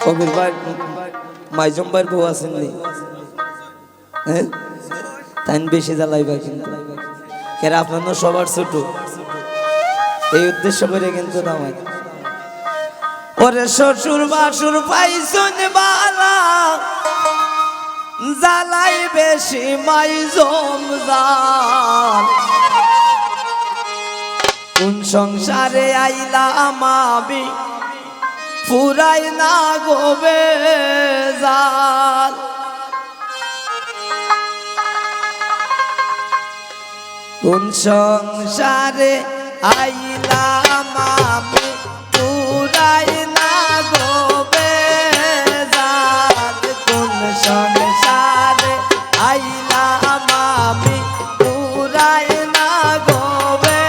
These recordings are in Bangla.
কবির ভাই মাইজম ভাইয়ের বউ আছেন নি? হ্যাঁ তাই বেশি জ্বালাইবা কিন্তু কেন আপনার সবার ছোট এই উদ্দেশ্য করে কিন্তু নামাই ওরে শ্বশুর বাসুর পাইছন বালা জ্বালাই বেশি মাইজম জান কোন সংসারে আইলাম আমি পুরাই না গোবে জাল কোন সংসারে আইলাম আমি পুরাই না গোবে জাল কোন সংসারে আইলাম আমি পুরাই না গোবে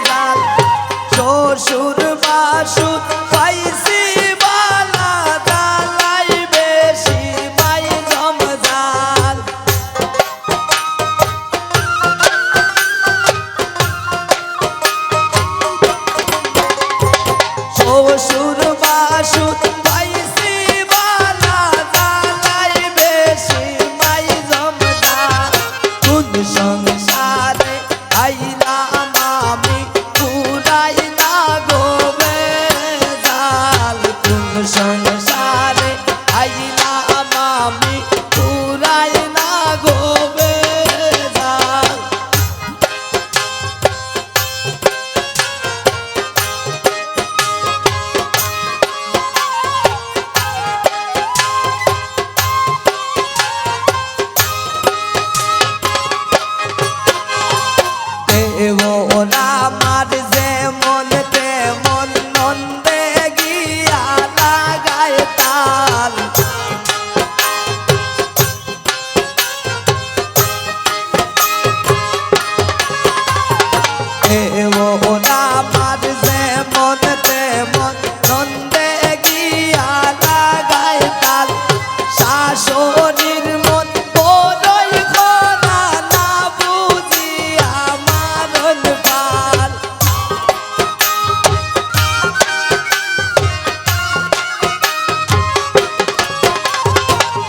জাল শ্বশুর বাসুর পাইছি বালা জ্বালাই বেশি মাইজম জাল শ্বশুর বাসুর পাইছি বালা জ্বালাই বেশি মাইজম জাল কোন সংসারে আইলাম আমি পুরাই না গোবে জাল কোন সংসারে আইলাম আমি পুরাই না গোবে জাল ওরা আমার যেমন তেমন নন্দে গিয়া লাগায় তাল ওরা আমার যেমন তেমন নন্দে গিয়া লাগায় তাল শাশুড়ির মন বড়ই খরা না বুঝিয়া মারণ পাল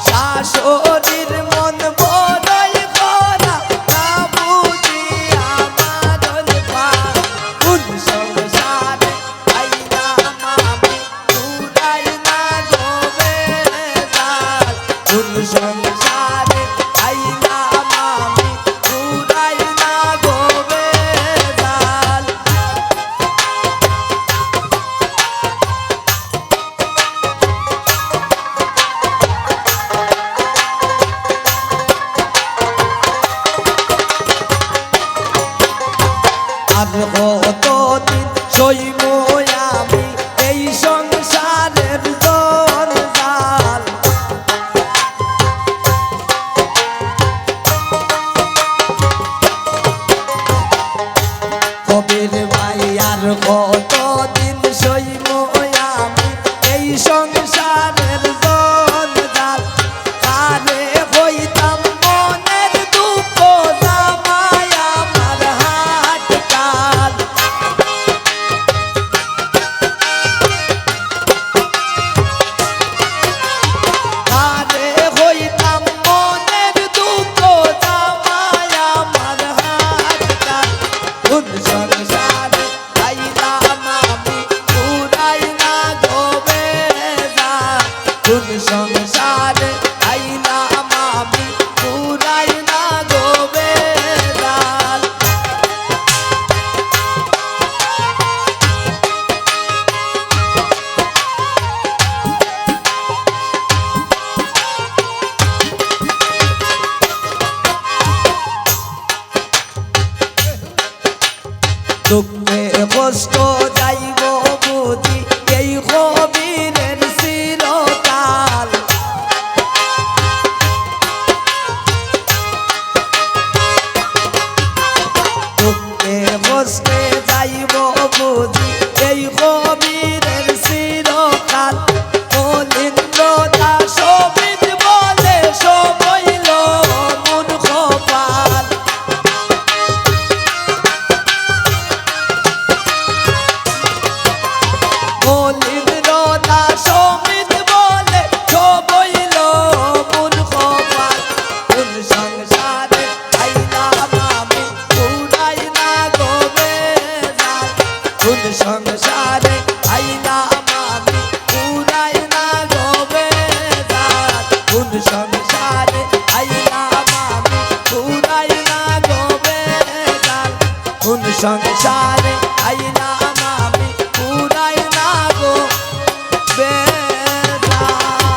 শাশুড়ির মন বড়ই খরা না বুঝিয়া মারণ পাল কোন সংসারে আইলাম আমি পুরাই না গোবে জাল কোন সংসারে আইলাম আমি পুরাই না গোবে জাল আর কতদিন সইব আমি এই সংসারের জঞ্জাল কবির ভাই আর কতদিন সইব আমি এই সংসারের জঞ্জাল কারে হইতাম মনের দুঃখ জামাই আমার হাট কাল কারে হইতাম মনের দুঃখ জামাই আমার হাট কাল কোন সংসারে আইলাম আমি পুরাই না গোবে জাল কোন সংসারে আইলাম আমি পুরাই না গোবে জাল দুঃখে কষ্ট যাইব বুঝি এই কবিরের চিরকাল কোন সংসারে আইন